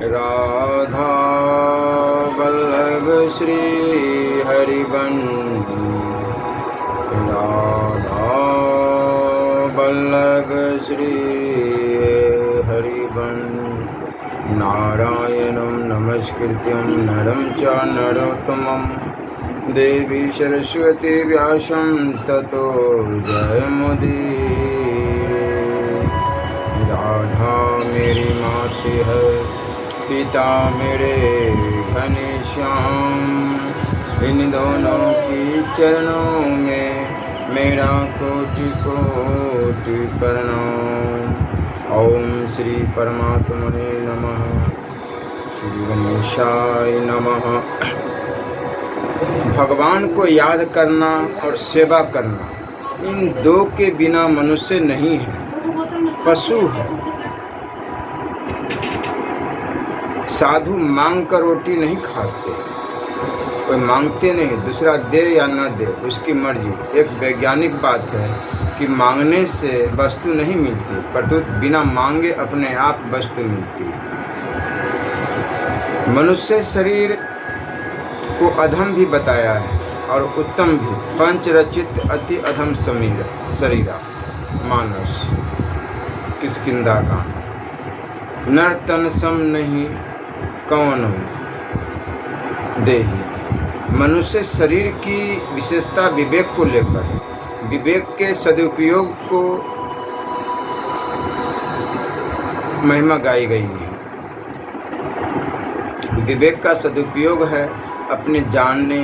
राधा वल्लभ श्री हरिवंश, राधा वल्लभ श्री हरिवंश। नारायणं नमस्कृत्यं नरं च नरोत्तमं देवी सरस्वती व्यासं ततो जयमुदीरये। राधा मेरी माता है, पिता मेरे घनश्याम, इन दोनों की चरणों में मेरा कोटि कोटि प्रणाम। ओम श्री परमात्मने नमः। श्री गणेशाय नमः। भगवान को याद करना और सेवा करना, इन दो के बिना मनुष्य नहीं है, पशु है। साधु मांग कर रोटी नहीं खाते, कोई मांगते नहीं, दूसरा दे या न दे उसकी मर्जी। एक वैज्ञानिक बात है कि मांगने से वस्तु नहीं मिलती, परंतु बिना मांगे अपने आप वस्तु मिलती है। मनुष्य शरीर को अधम भी बताया है और उत्तम भी। पंच रचित अति अधम समीर शरीरा मानस किसकिंदा का नर तन सम नहीं कौन देही। मनुष्य शरीर की विशेषता विवेक को लेकर, विवेक के सदुपयोग को महिमा गाई गई है। विवेक का सदुपयोग है अपने जानने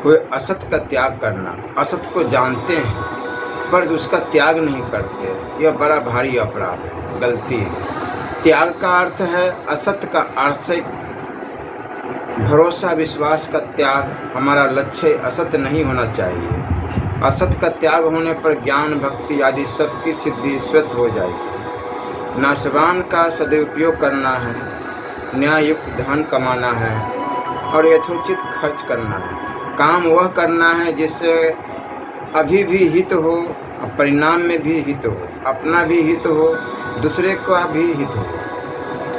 हुए असत का त्याग करना। असत को जानते हैं पर उसका त्याग नहीं करते, यह बड़ा भारी अपराध है, गलती है। त्याग का अर्थ है असत का आशय, भरोसा विश्वास का त्याग। हमारा लक्ष्य असत नहीं होना चाहिए। असत का त्याग होने पर ज्ञान भक्ति आदि सबकी सिद्धि स्वतः हो जाएगी। नाशवान का सदुपयोग करना है, न्याययुक्त धन कमाना है और यथोचित खर्च करना है। काम वह करना है जिससे अभी भी हित हो, परिणाम में भी हित हो, अपना भी हित हो, दूसरे का भी हित हो।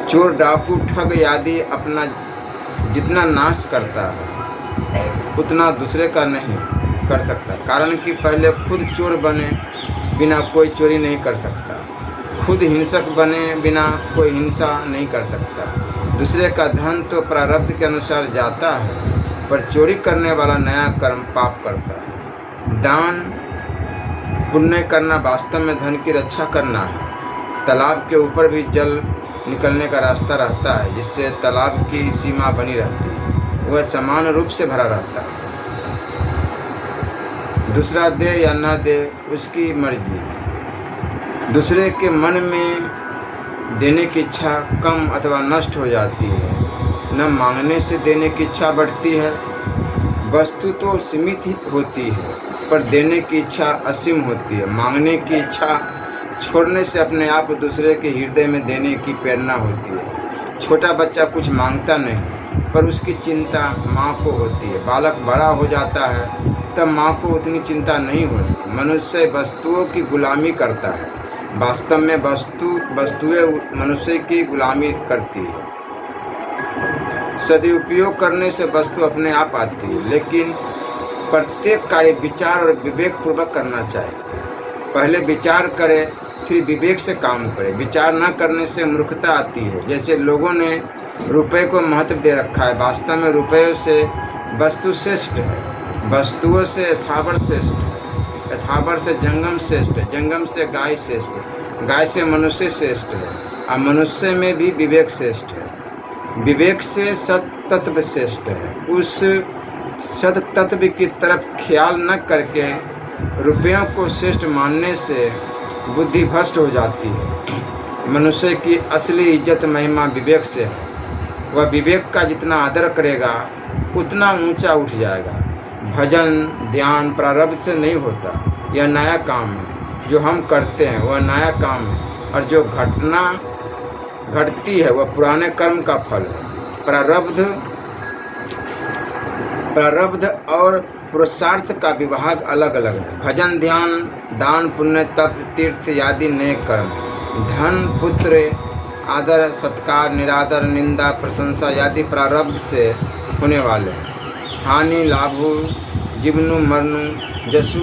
चोर डाकू ठग आदि अपना जितना नाश करता है उतना दूसरे का नहीं कर सकता, कारण कि पहले खुद चोर बने बिना कोई चोरी नहीं कर सकता, खुद हिंसक बने बिना कोई हिंसा नहीं कर सकता। दूसरे का धन तो प्रारब्ध के अनुसार जाता है, पर चोरी करने वाला नया कर्म पाप करता है। दान पुण्य करना वास्तव में धन की रक्षा करना है। तालाब के ऊपर भी जल निकलने का रास्ता रहता है, जिससे तालाब की सीमा बनी रहती है, वह समान रूप से भरा रहता है। दूसरा दे या न दे उसकी मर्जी। दूसरे के मन में देने की इच्छा कम अथवा नष्ट हो जाती है, न मांगने से देने की इच्छा बढ़ती है। वस्तु तो सीमित ही होती है पर देने की इच्छा असीम होती है। मांगने की इच्छा छोड़ने से अपने आप दूसरे के हृदय में देने की प्रेरणा होती है। छोटा बच्चा कुछ मांगता नहीं पर उसकी चिंता माँ को होती है। बालक बड़ा हो जाता है तब माँ को उतनी चिंता नहीं होती। मनुष्य वस्तुओं की गुलामी करता है, वास्तव में वस्तुएं मनुष्य की गुलामी करती है। सदुपयोग करने से वस्तु अपने आप आती है, लेकिन प्रत्येक कार्य विचार और विवेक पूर्वक करना चाहिए। पहले विचार करें फिर विवेक से काम करें। विचार न करने से मूर्खता आती है। जैसे लोगों ने रुपए को महत्व दे रखा है, वास्तव में रुपये से वस्तु श्रेष्ठ है, वस्तुओं से यथावर श्रेष्ठ है, यथावर से जंगम श्रेष्ठ है, जंगम से गाय श्रेष्ठ है, गाय से मनुष्य श्रेष्ठ है, और मनुष्य में भी विवेक श्रेष्ठ है, विवेक से सत तत्व श्रेष्ठ है। उस सत तत्व की तरफ ख्याल न करके रुपयों को श्रेष्ठ मानने से बुद्धि भ्रष्ट हो जाती है। मनुष्य की असली इज्जत महिमा विवेक से है। वह विवेक का जितना आदर करेगा उतना ऊंचा उठ जाएगा। भजन ध्यान प्रारब्ध से नहीं होता, यह नया काम है। जो हम करते हैं वह नया काम है, और जो घटना घटती है वह पुराने कर्म का फल है। प्रारब्ध और पुरुषार्थ का विभाग अलग अलग है। भजन ध्यान दान पुण्य तप तीर्थ आदि नए कर्म। धन पुत्र आदर सत्कार, निरादर, निंदा, प्रशंसा आदि प्रारब्ध से होने वाले हैं। हानि लाभु जीवनु मरनु जसु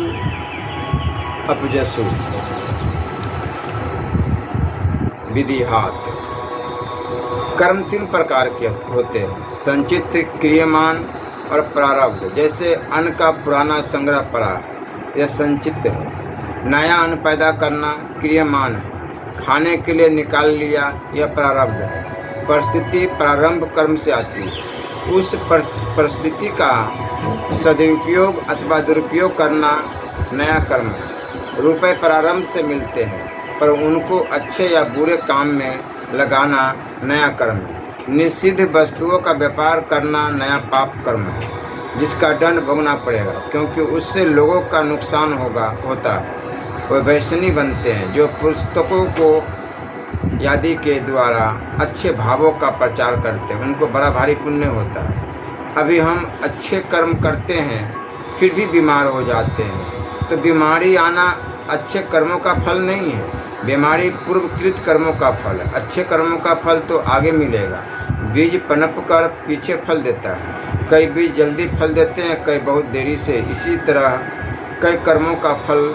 अपजसु विधिहात। कर्म 3 प्रकार के होते हैं, संचित, क्रियमान और प्रारब्ध। जैसे अन्न का पुराना संग्रह पड़ा, यह संचित है। नया अन्न पैदा करना क्रियमान है। खाने के लिए निकाल लिया, यह प्रारब्ध है। परिस्थिति प्रारंभ कर्म से आती है। उस परिस्थिति का सदुपयोग अथवा दुरुपयोग करना नया कर्म है। रुपए प्रारंभ से मिलते हैं, पर उनको अच्छे या बुरे काम में लगाना नया कर्म है। निषिद्ध वस्तुओं का व्यापार करना नया पाप कर्म है, जिसका दंड भोगना पड़ेगा, क्योंकि उससे लोगों का नुकसान होता है। वे वैष्णवी बनते हैं जो पुस्तकों को आदि के द्वारा अच्छे भावों का प्रचार करते हैं, उनको बड़ा भारी पुण्य होता है। अभी हम अच्छे कर्म करते हैं फिर भी बीमार हो जाते हैं, तो बीमारी आना अच्छे कर्मों का फल नहीं है। बीमारी पूर्वकृत कर्मों का फल है। अच्छे कर्मों का फल तो आगे मिलेगा। बीज पनप कर पीछे फल देता है। कई बीज जल्दी फल देते हैं, कई बहुत देरी से। इसी तरह कई कर्मों का फल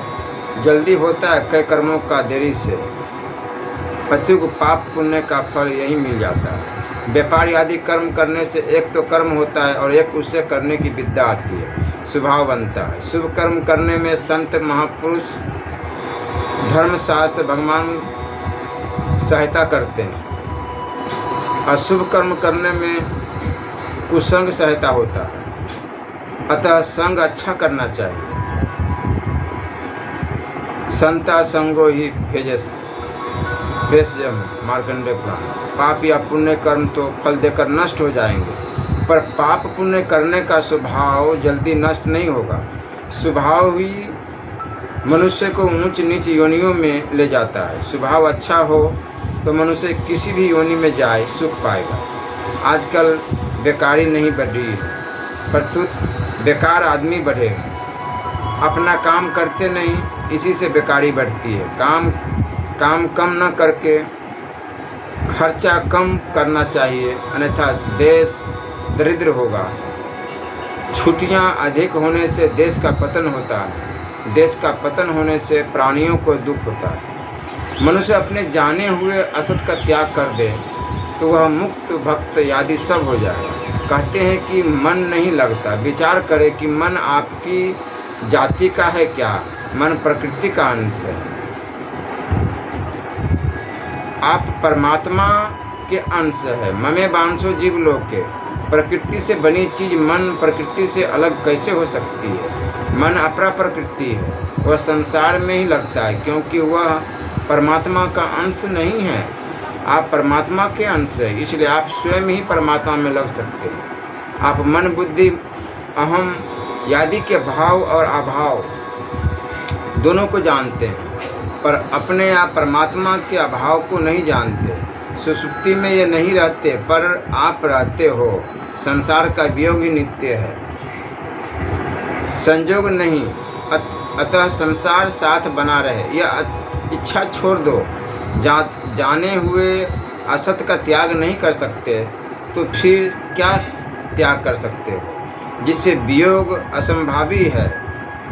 जल्दी होता है, कई कर्मों का देरी से। पति को पाप पुण्य का फल यही मिल जाता है। व्यापार आदि कर्म करने से एक तो कर्म होता है और एक उससे करने की विद्या आती है, स्वभाव बनता है। शुभ कर्म करने में संत महापुरुष, धर्मशास्त्र, भगवान सहायता करते हैं। अशुभ कर्म करने में कुसंग सहायता होता है। अतः संग अच्छा करना चाहिए। संता संगो ही भेषजम मार्कंडेय पुराण। पाप या पुण्य कर्म तो फल देकर नष्ट हो जाएंगे, पर पाप पुण्य करने का स्वभाव जल्दी नष्ट नहीं होगा। स्वभाव ही मनुष्य को ऊंच नीच योनियों में ले जाता है। स्वभाव अच्छा हो तो मनुष्य किसी भी योनि में जाए सुख पाएगा। आजकल बेकारी नहीं बढ़ी है, परंतु बेकार आदमी बढ़े। अपना काम करते नहीं, इसी से बेकारी बढ़ती है। काम कम न करके खर्चा कम करना चाहिए, अन्यथा देश दरिद्र होगा। छुट्टियां अधिक होने से देश का पतन होता है। देश का पतन होने से प्राणियों को दुख होता है। मनुष्य अपने जाने हुए असत का त्याग कर दे तो वह मुक्त भक्त आदि सब हो जाएगा। कहते हैं कि मन नहीं लगता। विचार करें कि मन आपकी जाति का है क्या? मन प्रकृति का अंश है। आप परमात्मा के अंश है। ममे बांसो जीव लोके। प्रकृति से बनी चीज मन प्रकृति से अलग कैसे हो सकती है? मन अपरा प्रकृति है, वह संसार में ही लगता है, क्योंकि वह परमात्मा का अंश नहीं है। आप परमात्मा के अंश है, इसलिए आप स्वयं ही परमात्मा में लग सकते हैं। आप मन बुद्धि अहम आदि के भाव और अभाव दोनों को जानते हैं, पर अपने आप परमात्मा के अभाव को नहीं जानते। सुषुप्ति में ये नहीं रहते, पर आप रहते हो। संसार का वियोग ही नित्य है, संजोग नहीं। अतः संसार साथ बना रहे, यह इच्छा छोड़ दो। जाने हुए असत का त्याग नहीं कर सकते तो फिर क्या त्याग कर सकते हो? जिससे वियोग असंभावी है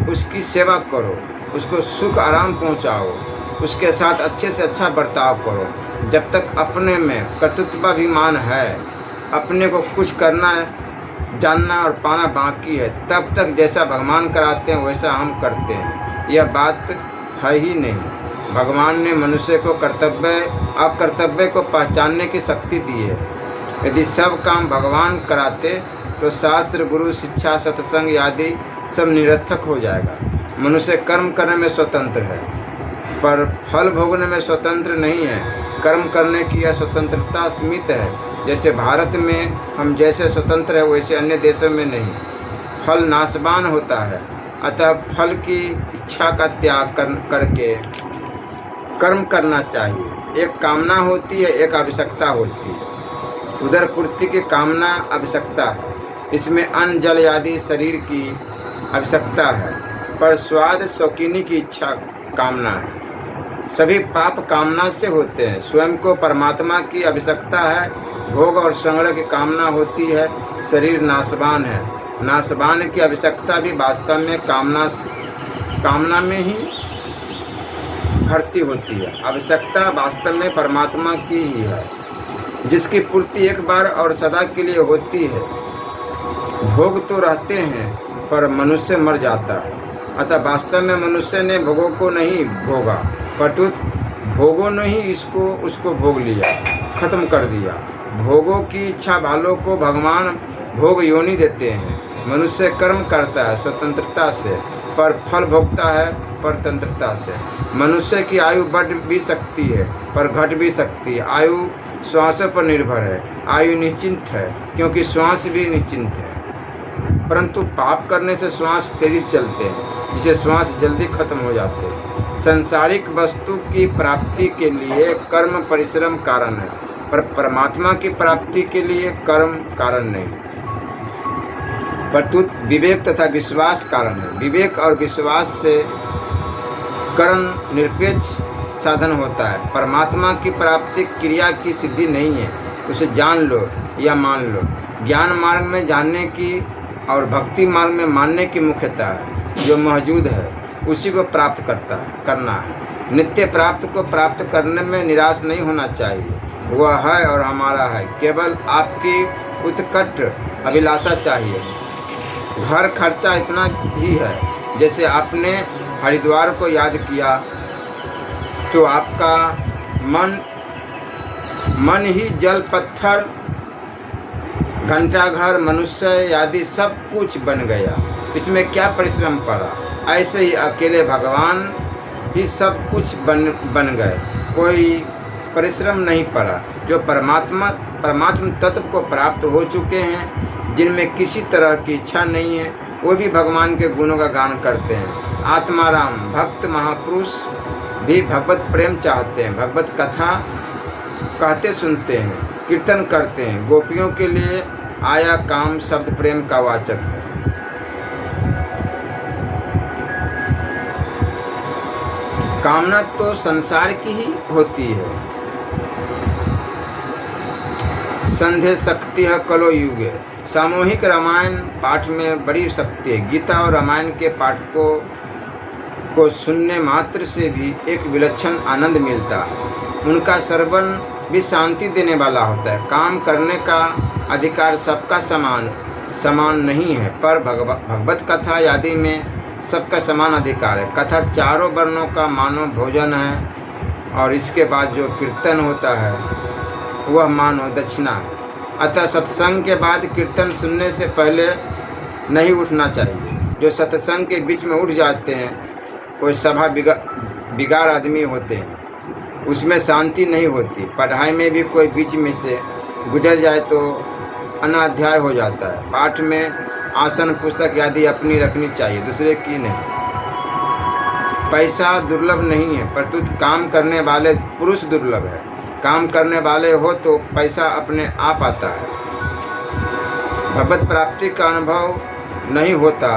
उसकी सेवा करो, उसको सुख आराम पहुंचाओ, उसके साथ अच्छे से अच्छा बर्ताव करो। जब तक अपने में कर्तृत्वाभिमान है, अपने को कुछ करना जानना और पाना बाकी है, तब तक जैसा भगवान कराते हैं वैसा हम करते हैं। यह बात है ही नहीं। भगवान ने मनुष्य को कर्तव्य अकर्तव्य को पहचानने की शक्ति दी है। यदि सब काम भगवान कराते तो शास्त्र, गुरु, शिक्षा, सत्संग आदि सब निरर्थक हो जाएगा। मनुष्य कर्म करने में स्वतंत्र है, पर फल भोगने में स्वतंत्र नहीं है। कर्म करने की यह स्वतंत्रता सीमित है। जैसे भारत में हम जैसे स्वतंत्र है, वैसे अन्य देशों में नहीं। फल नाशवान होता है, अतः फल की इच्छा का त्याग करके कर्म करना चाहिए। एक कामना होती है, एक आवश्यकता होती है। उदर पूर्ति की कामना आवश्यकता है, इसमें अन्न जल आदि शरीर की आवश्यकता है, पर स्वाद शौकीनी की इच्छा कामना है। सभी पाप कामना से होते हैं। स्वयं को परमात्मा की आवश्यकता है, भोग और संग्रह की कामना होती है। शरीर नाशवान है, नाशवान की आवश्यकता भी वास्तव में कामना में ही भर्ती होती है। आवश्यकता वास्तव में परमात्मा की ही है, जिसकी पूर्ति एक बार और सदा के लिए होती है। भोग तो रहते हैं पर मनुष्य मर जाता है, अतः वास्तव में मनुष्य ने भोगों को नहीं भोगा, परंतु भोगों ने ही उसको भोग लिया, खत्म कर दिया। भोगों की इच्छा वालों को भगवान भोग योनि देते हैं। मनुष्य कर्म करता है स्वतंत्रता से, पर फल भोगता है परतंत्रता से। मनुष्य की आयु बढ़ भी सकती है पर घट भी सकती है। आयु श्वासों पर निर्भर है। आयु निश्चिंत है क्योंकि श्वास भी निश्चिंत है, परंतु पाप करने से श्वास तेजी से चलते हैं, जिससे श्वास जल्दी खत्म हो जाते हैं। सांसारिक वस्तु की प्राप्ति के लिए कर्म परिश्रम कारण है, पर परमात्मा की प्राप्ति के लिए कर्म कारण नहीं, परंतु विवेक तथा विश्वास कारण है। विवेक और विश्वास से कर्म निरपेक्ष साधन होता है। परमात्मा की प्राप्ति क्रिया की सिद्धि नहीं है, उसे जान लो या मान लो। ज्ञान मार्ग में जानने की और भक्ति मार्ग में मानने की मुख्यता है। जो मौजूद है उसी को प्राप्त करना है। नित्य प्राप्त को प्राप्त करने में निराश नहीं होना चाहिए। वह है और हमारा है, केवल आपकी उत्कट अभिलाषा चाहिए। घर खर्चा इतना ही है। जैसे आपने हरिद्वार को याद किया तो आपका मन ही जल, पत्थर, घंटाघर, मनुष्य आदि सब कुछ बन गया। इसमें क्या परिश्रम पड़ा? ऐसे ही अकेले भगवान ही सब कुछ बन गए, कोई परिश्रम नहीं पड़ा। जो परमात्मा तत्व को प्राप्त हो चुके हैं, जिनमें किसी तरह की इच्छा नहीं है, वो भी भगवान के गुणों का गान करते हैं। आत्माराम भक्त महापुरुष भी भगवत प्रेम चाहते हैं, भगवत कथा कहते सुनते हैं, कीर्तन करते हैं। गोपियों के लिए आया काम शब्द प्रेम का वाचक है। कामना तो संसार की ही होती है। संधे शक्ति है कलो युगे। सामूहिक रामायण पाठ में बड़ी शक्ति है। गीता और रामायण के पाठकों को सुनने मात्र से भी एक विलक्षण आनंद मिलता है। उनका श्रवण भी शांति देने वाला होता है। काम करने का अधिकार सबका समान नहीं है, पर भगवत कथा आदि में सबका समान अधिकार है। कथा चारों वर्णों का मानव भोजन है और इसके बाद जो कीर्तन होता है वह मानव दक्षिणा है। अतः सत्संग के बाद कीर्तन सुनने से पहले नहीं उठना चाहिए। जो सत्संग के बीच में उठ जाते हैं कोई सभा बिगाड़ आदमी होते हैं, उसमें शांति नहीं होती। पढ़ाई में भी कोई बीच में से गुजर जाए तो अनाध्याय हो जाता है। पाठ में आसन पुस्तक आदि अपनी रखनी चाहिए, दूसरे की नहीं। पैसा दुर्लभ नहीं है, परंतु काम करने वाले पुरुष दुर्लभ है। काम करने वाले हो तो पैसा अपने आप आता है। भगवत प्राप्ति का अनुभव नहीं होता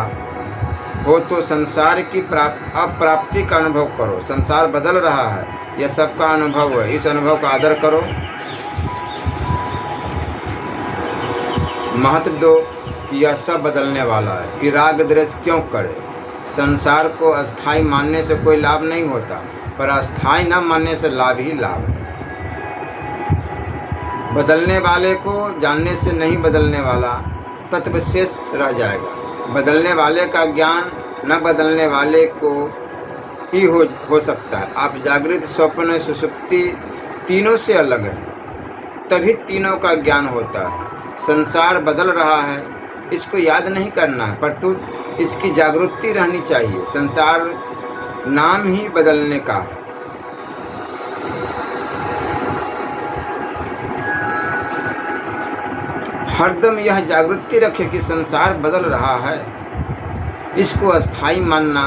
हो तो संसार की अप्राप्ति का अनुभव करो। संसार बदल रहा है, यह सबका अनुभव है। इस अनुभव का आदर करो। महत्व दो कि यह सब बदलने वाला है। कि राग द्वेष क्यों करे? संसार को अस्थाई मानने से कोई लाभ नहीं होता, पर अस्थाई न मानने से लाभ ही लाभ है। बदलने वाले को जानने से नहीं बदलने वाला तत्व शेष रह जाएगा। बदलने वाले का ज्ञान न बदलने वाले को ही हो सकता है। आप जागृत, स्वप्न, सुषुप्ति तीनों से अलग हैं, तभी तीनों का ज्ञान होता है। संसार बदल रहा है, इसको याद नहीं करना है, परंतु इसकी जागृति रहनी चाहिए। संसार नाम ही बदलने का है। हरदम यह जागृति रखे कि संसार बदल रहा है। इसको अस्थाई मानना,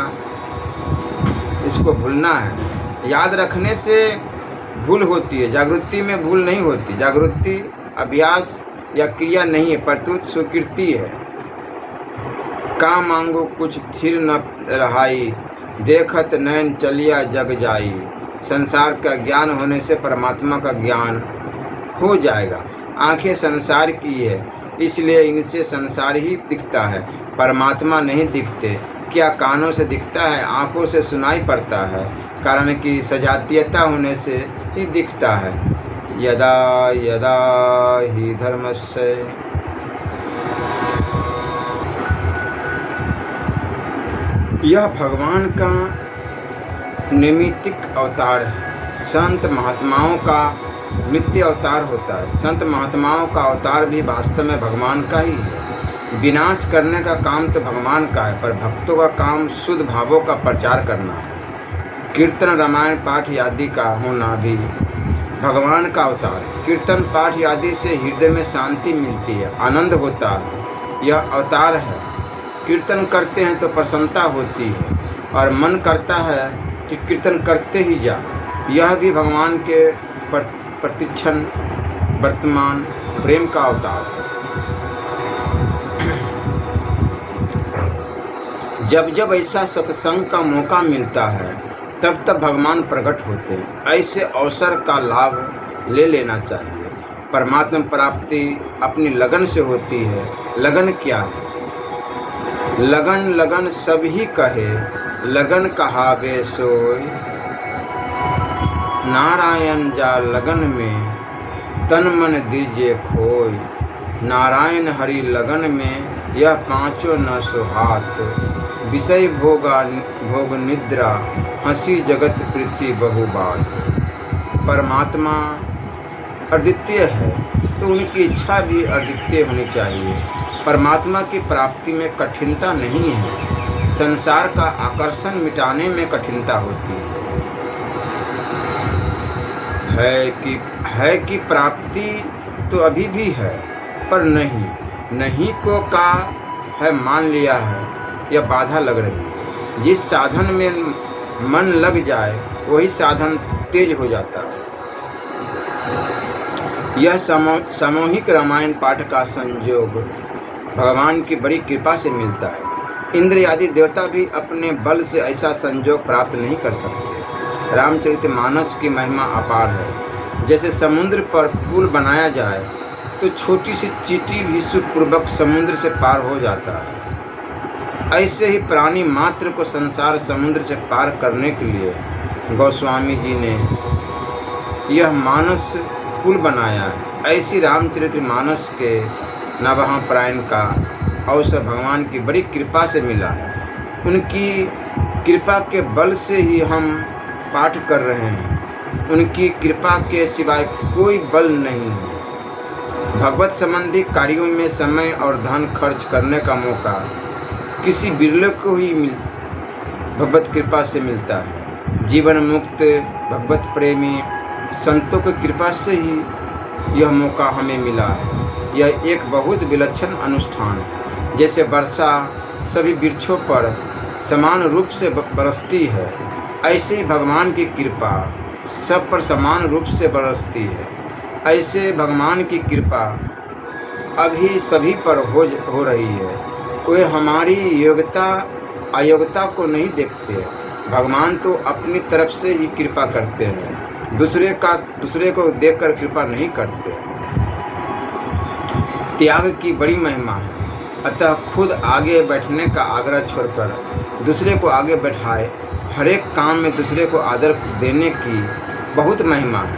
इसको भूलना है। याद रखने से भूल होती है, जागृति में भूल नहीं होती। जागृति अभ्यास या क्रिया नहीं है, परंतु सुकृति है। का मांगो कुछ थिर न रहाई, देखत नैन चलिया जग जाई। संसार का ज्ञान होने से परमात्मा का ज्ञान हो जाएगा। आंखें संसार की है, इसलिए इनसे संसार ही दिखता है, परमात्मा नहीं दिखते। क्या कानों से दिखता है, आंखों से सुनाई पड़ता है, कारण कि सजातीयता होने से ही दिखता है। यदा यदा ही धर्मस्य यह भगवान का नैमित्तिक अवतार है। संत महात्माओं का नित्य अवतार होता है। संत महात्माओं का अवतार भी वास्तव में भगवान का ही है। विनाश करने का काम तो भगवान का है, पर भक्तों का काम शुद्ध भावों का प्रचार करना है। कीर्तन रामायण पाठ आदि का होना भी भगवान का अवतार है। कीर्तन पाठ आदि से हृदय में शांति मिलती है, आनंद होता है, यह अवतार है। कीर्तन करते हैं तो प्रसन्नता होती है और मन करता है कि कीर्तन करते ही जा। यह भी भगवान के प्रतिक्षण वर्तमान प्रेम का अवतार है। जब जब ऐसा सत्संग का मौका मिलता है तब तब भगवान प्रकट होते हैं। ऐसे अवसर का लाभ ले लेना चाहिए। परमात्मा प्राप्ति अपनी लगन से होती है। लगन क्या है? लगन लगन सभी कहे, लगन कहावे सोई। नारायण जा लगन में, तन मन दीजिए खोई। नारायण हरि लगन में, यह पांचों न सुहात। विषय भोग निद्रा, हंसी जगत प्रीति बहुबात। परमात्मा अद्वितीय है तो उनकी इच्छा भी अद्वितीय होनी चाहिए। परमात्मा की प्राप्ति में कठिनता नहीं है, संसार का आकर्षण मिटाने में कठिनता होती है कि प्राप्ति तो अभी भी है, पर नहीं को का है मान लिया है, यह बाधा लग रही है। जिस साधन में मन लग जाए वही साधन तेज हो जाता है। यह सामूहिक रामायण पाठ का संयोग भगवान की बड़ी कृपा से मिलता है। इंद्र आदि देवता भी अपने बल से ऐसा संयोग प्राप्त नहीं कर सकते। रामचरितमानस की महिमा अपार है। जैसे समुद्र पर पुल बनाया जाए तो छोटी सी चींटी भी सुखपूर्वक समुद्र से पार हो जाता है। ऐसे ही प्राणी मात्र को संसार समुद्र से पार करने के लिए गोस्वामी जी ने यह मानस पुल बनाया है। ऐसी रामचरितमानस के नवह प्रायण का अवसर भगवान की बड़ी कृपा से मिला है। उनकी कृपा के बल से ही हम पाठ कर रहे हैं। उनकी कृपा के सिवाय कोई बल नहीं है। भगवत संबंधी कार्यों में समय और धन खर्च करने का मौका किसी बिरले को ही भगवत कृपा से मिलता है। जीवन मुक्त भगवत प्रेमी संतों की कृपा से ही यह मौका हमें मिला है। यह एक बहुत विलक्षण अनुष्ठान है। जैसे वर्षा सभी वृक्षों पर समान रूप से बरसती है, ऐसे ही भगवान की कृपा सब पर समान रूप से बरसती है। ऐसे भगवान की कृपा अभी सभी पर हो रही है। वे हमारी योग्यता अयोग्यता को नहीं देखते। भगवान तो अपनी तरफ से ही कृपा करते हैं, दूसरे को देखकर कृपा नहीं करते। त्याग की बड़ी महिमा है, अतः खुद आगे बैठने का आग्रह छोड़कर दूसरे को आगे बैठाए। हर एक काम में दूसरे को आदर देने की बहुत महिमा है।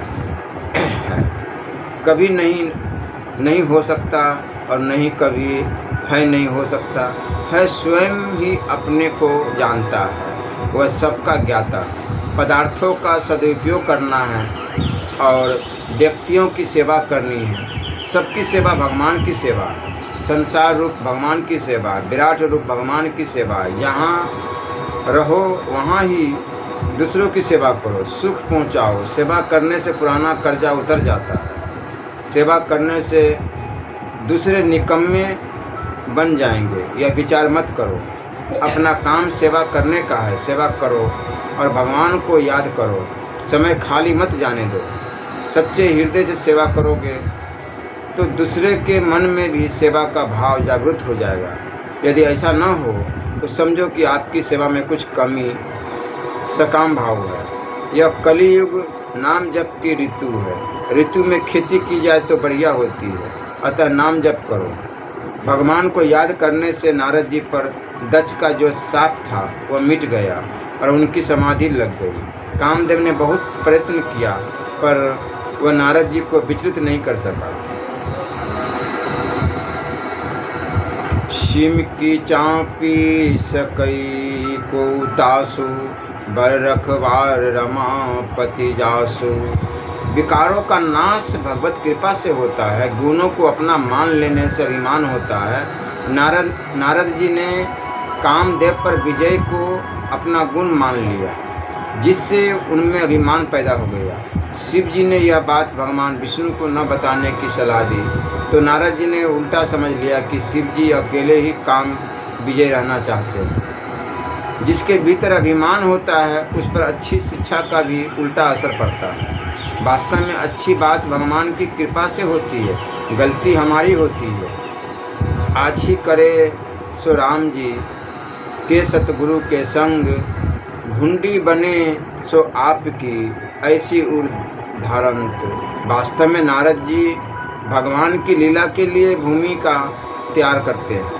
कभी नहीं हो सकता और नहीं कभी नहीं हो सकता है। स्वयं ही अपने को जानता है, वह सबका ज्ञाता। पदार्थों का सदुपयोग करना है और व्यक्तियों की सेवा करनी है। सबकी सेवा भगवान की सेवा, संसार रूप भगवान की सेवा, विराट रूप भगवान की सेवा। यहाँ रहो वहाँ ही दूसरों की सेवा करो, सुख पहुँचाओ। सेवा करने से पुराना कर्जा उतर जाता है। सेवा करने से दूसरे निकम्मे बन जाएंगे, यह विचार मत करो। अपना काम सेवा करने का है, सेवा करो और भगवान को याद करो। समय खाली मत जाने दो। सच्चे हृदय से सेवा करोगे तो दूसरे के मन में भी सेवा का भाव जागृत हो जाएगा। यदि ऐसा न हो तो समझो कि आपकी सेवा में कुछ कमी, सकाम भाव है। यह कलियुग नाम जप की ऋतु है। ऋतु में खेती की जाए तो बढ़िया होती है, अतः नाम जप करो। भगवान को याद करने से नारद जी पर दक्ष का जो शाप था वह मिट गया और उनकी समाधि लग गई। कामदेव ने बहुत प्रयत्न किया पर वह नारद जी को विचलित नहीं कर सका। शिम की चापी सकई को तासु, बर रखवार रमापति जासु। विकारों का नाश भगवत कृपा से होता है। गुणों को अपना मान लेने से अभिमान होता है। नारद जी ने कामदेव पर विजय को अपना गुण मान लिया, जिससे उनमें अभिमान पैदा हो गया। शिव जी ने यह बात भगवान विष्णु को न बताने की सलाह दी तो नारद जी ने उल्टा समझ लिया कि शिव जी अकेले ही काम विजय रहना चाहते हैं। जिसके भीतर अभिमान होता है उस पर अच्छी शिक्षा का भी उल्टा असर पड़ता है। वास्तव में अच्छी बात भगवान की कृपा से होती है, गलती हमारी होती है। आछी करे सो राम जी के सतगुरु के संग, घुंडी बने सो आपकी ऐसी उदाहरंत। वास्तव में नारद जी भगवान की लीला के लिए भूमिका तैयार करते हैं।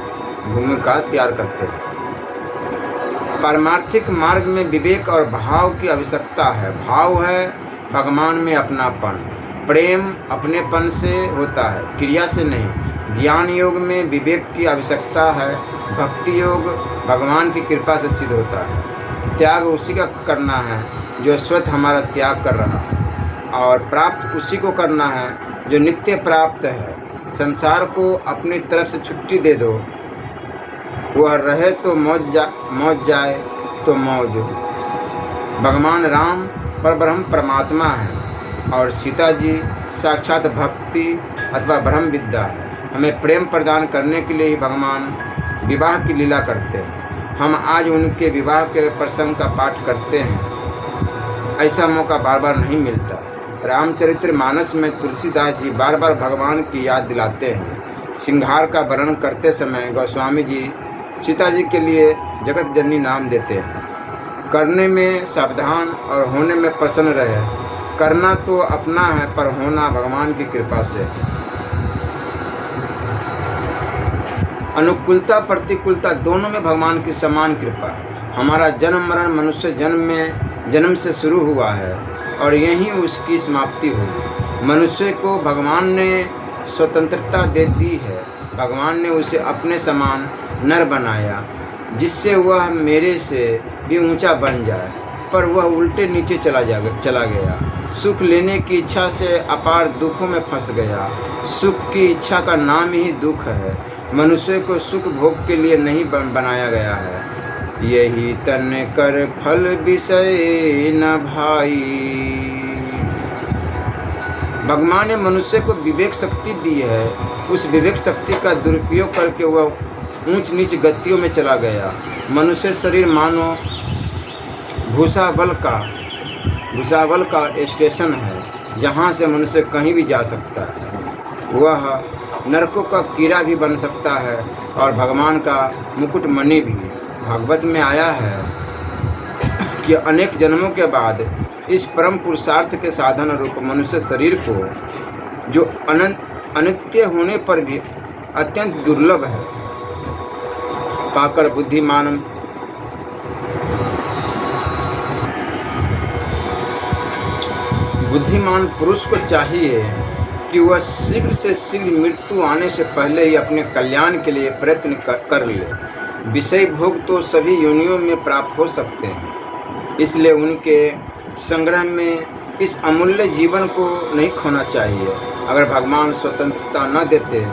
पारमार्थिक मार्ग में विवेक और भाव की आवश्यकता है। भाव है भगवान में अपनापन, प्रेम अपनेपन से होता है, क्रिया से नहीं। ज्ञान योग में विवेक की आवश्यकता है, भक्ति योग भगवान की कृपा से सिद्ध होता है। त्याग उसी का करना है जो स्वतः हमारा त्याग कर रहा है, और प्राप्त उसी को करना है जो नित्य प्राप्त है। संसार को अपनी तरफ से छुट्टी दे दो, वह रहे तो मौज जाए तो मौज। भगवान राम परब्रह्म परमात्मा है और सीता जी साक्षात भक्ति अथवा ब्रह्म विद्या है। हमें प्रेम प्रदान करने के लिए ही भगवान विवाह की लीला करते हैं। हम आज उनके विवाह के प्रसंग का पाठ करते हैं। ऐसा मौका बार बार नहीं मिलता। रामचरितमानस में तुलसीदास जी बार बार भगवान की याद दिलाते हैं। सिंहार का वर्णन करते समय गोस्वामी जी सीता जी के लिए जगत जननी नाम देते हैं। करने में सावधान और होने में प्रसन्न रहे। करना तो अपना है पर होना भगवान की कृपा से। अनुकूलता प्रतिकूलता दोनों में भगवान की समान कृपा है। हमारा जन्म मरण मनुष्य जन्म से शुरू हुआ है और यहीं उसकी समाप्ति होगी। मनुष्य को भगवान ने स्वतंत्रता दे दी है। भगवान ने उसे अपने समान नर बनाया जिससे वह मेरे से भी ऊंचा बन जाए, पर वह उल्टे नीचे चला गया। सुख लेने की इच्छा से अपार दुखों में फंस गया। सुख की इच्छा का नाम ही दुख है। मनुष्य को सुख भोग के लिए नहीं बनाया गया है। यही तन कर फल विषय न भाई। भगवान ने मनुष्य को विवेक शक्ति दी है। उस विवेक शक्ति का दुरुपयोग करके वह ऊंच नीच गतियों में चला गया। मनुष्य शरीर मानो भूसावल का स्टेशन है जहाँ से मनुष्य कहीं भी जा सकता है। वह नरकों का कीड़ा भी बन सकता है और भगवान का मुकुटमणि भी। भागवत में आया है कि अनेक जन्मों के बाद इस परम पुरुषार्थ के साधन रूप मनुष्य शरीर को जो अनित्य होने पर भी अत्यंत दुर्लभ है पाकर बुद्धिमान पुरुष को चाहिए कि वह शीघ्र से शीघ्र मृत्यु आने से पहले ही अपने कल्याण के लिए प्रयत्न कर ले। विषय भोग तो सभी योनियों में प्राप्त हो सकते हैं, इसलिए उनके संग्रह में इस अमूल्य जीवन को नहीं खोना चाहिए। अगर भगवान स्वतंत्रता न देते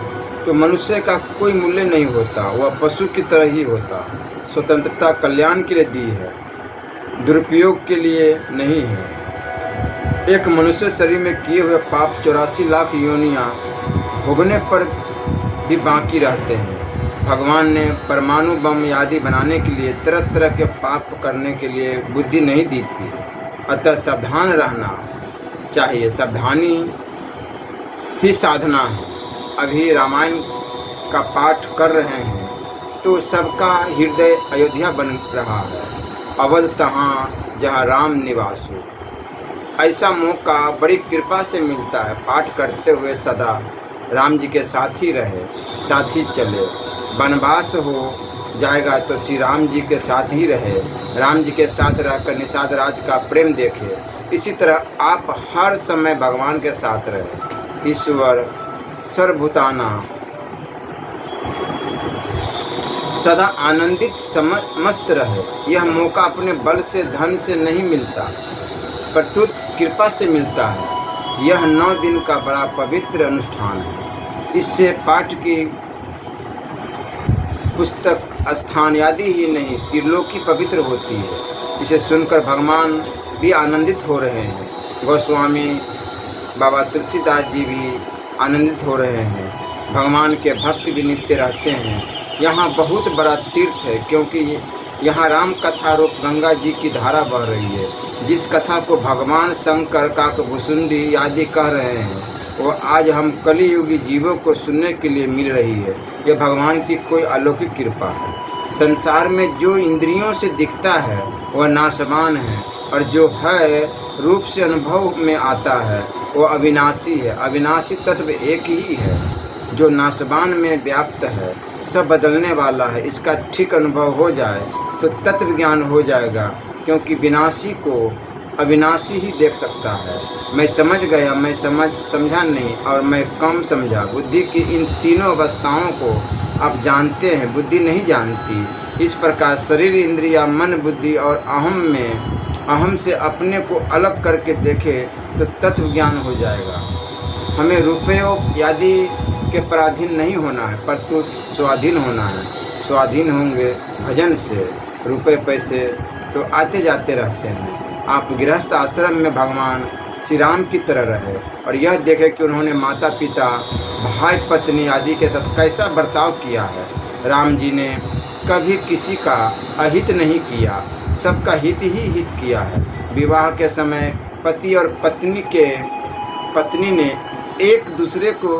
तो मनुष्य का कोई मूल्य नहीं होता, वह पशु की तरह ही होता। स्वतंत्रता कल्याण के लिए दी है, दुरुपयोग के लिए नहीं है। एक मनुष्य शरीर में किए हुए पाप 84 लाख योनियाँ भोगने पर भी बाकी रहते हैं। भगवान ने परमाणु बम आदि बनाने के लिए तरह तरह के पाप करने के लिए बुद्धि नहीं दी थी, अतः सावधान रहना चाहिए। सावधानी ही साधना है। अभी रामायण का पाठ कर रहे हैं तो सबका हृदय अयोध्या बन रहा है। अवध तहाँ जहाँ राम निवास हो। ऐसा मौका बड़ी कृपा से मिलता है। पाठ करते हुए सदा राम जी के साथ ही रहे, साथ ही चले। वनवास हो जाएगा तो श्री राम जी के साथ ही रहे, राम जी के साथ रहकर निषाद राज का प्रेम देखे। इसी तरह आप हर समय भगवान के साथ रहे। ईश्वर सर्वभूताना सदा आनंदित मस्त रहे। यह मौका अपने बल से धन से नहीं मिलता, प्रत्युत कृपा से मिलता है। यह 9 दिन का बड़ा पवित्र अनुष्ठान है। इससे पाठ की पुस्तक स्थान आदि ही नहीं, त्रिलोकी पवित्र होती है। इसे सुनकर भगवान भी आनंदित हो रहे हैं। गोस्वामी बाबा तुलसीदास जी भी आनंदित हो रहे हैं। भगवान के भक्त भी नित्य रहते हैं। यहाँ बहुत बड़ा तीर्थ है, क्योंकि यहाँ राम कथा रूप गंगा जी की धारा बह रही है। जिस कथा को भगवान शंकर काकभुसुंडी आदि कह रहे हैं, वो आज हम कलियुगी जीवों को सुनने के लिए मिल रही है। यह भगवान की कोई अलौकिक कृपा है। संसार में जो इंद्रियों से दिखता है वह नाशवान है, और जो है रूप से अनुभव में आता है वो अविनाशी है। अविनाशी तत्व एक ही है जो नाशवान में व्याप्त है, सब बदलने वाला है। इसका ठीक अनुभव हो जाए तो तत्व ज्ञान हो जाएगा, क्योंकि विनाशी को अविनाशी ही देख सकता है। मैं समझ गया, मैं समझा नहीं, और मैं कम समझा। बुद्धि की इन तीनों अवस्थाओं को आप जानते हैं, बुद्धि नहीं जानती। इस प्रकार शरीर, इंद्रिया, मन, बुद्धि और अहम से अपने को अलग करके देखे तो तत्व ज्ञान हो जाएगा। हमें रुपयों आदि के पराधीन नहीं होना है, परंतु स्वाधीन होना है। स्वाधीन होंगे भजन से, रुपए पैसे तो आते जाते रहते हैं। आप गृहस्थ आश्रम में भगवान श्री राम की तरह रहे और यह देखें कि उन्होंने माता पिता, भाई पत्नी आदि के साथ कैसा बर्ताव किया है। राम जी ने कभी किसी का अहित नहीं किया, सबका हित ही हित किया है। विवाह के समय पति और पत्नी ने एक दूसरे को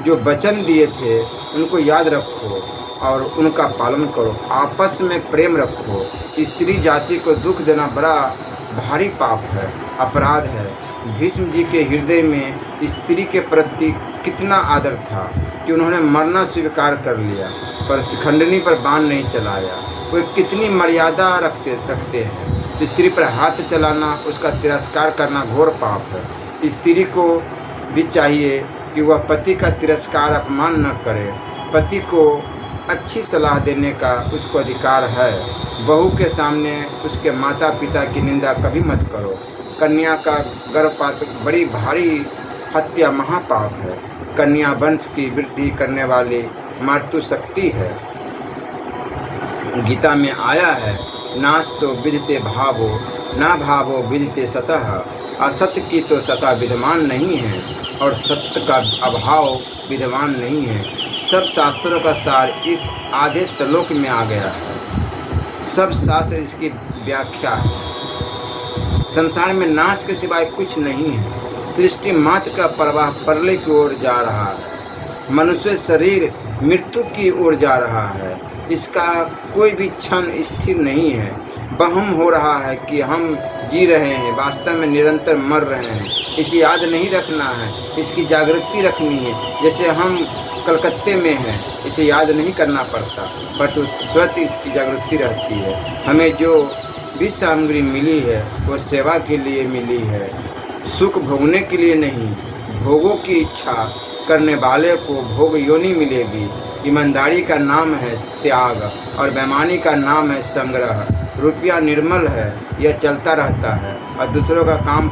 जो वचन दिए थे उनको याद रखो और उनका पालन करो। आपस में प्रेम रखो। स्त्री जाति को दुख देना बड़ा भारी पाप है, अपराध है। भीष्म जी के हृदय में स्त्री के प्रति कितना आदर था कि उन्होंने मरना स्वीकार कर लिया, पर शिखंडनी पर बाण नहीं चलाया। वे कितनी मर्यादा रखते हैं। स्त्री पर हाथ चलाना, उसका तिरस्कार करना घोर पाप है। स्त्री को भी चाहिए कि वह पति का तिरस्कार, अपमान न करे। पति को अच्छी सलाह देने का उसको अधिकार है। बहू के सामने उसके माता पिता की निंदा कभी मत करो। कन्या का गर्भपात बड़ी भारी हत्या महापाप है। कन्या वंश की वृद्धि करने वाली मातृ शक्ति है। गीता में आया है, नाश तो विदिते भावो, ना भावो विदिते सतः। असत्य की तो सता विद्यमान नहीं है और सत्य का अभाव विद्यमान नहीं है। सब शास्त्रों का सार इस आधे श्लोक में आ गया है। सब शास्त्र इसकी व्याख्या है। संसार में नाश के सिवाय कुछ नहीं है। सृष्टि मात्र का प्रवाह प्रलय की ओर जा रहा है। मनुष्य शरीर मृत्यु की ओर जा रहा है। इसका कोई भी क्षण स्थिर नहीं है। वहम हो रहा है कि हम जी रहे हैं, वास्तव में निरंतर मर रहे हैं। इसे याद नहीं रखना है, इसकी जागृति रखनी है। जैसे हम कलकत्ते में हैं, इसे याद नहीं करना पड़ता, परंतु स्वतः इसकी जागृति रहती है। हमें जो भी सामग्री मिली है वो सेवा के लिए मिली है, सुख भोगने के लिए नहीं। भोगों की इच्छा करने वाले को भोग योनि मिलेगी। ईमानदारी का नाम है त्याग और बेईमानी का नाम है संग्रह। रुपया निर्मल है, यह चलता रहता है और दूसरों का काम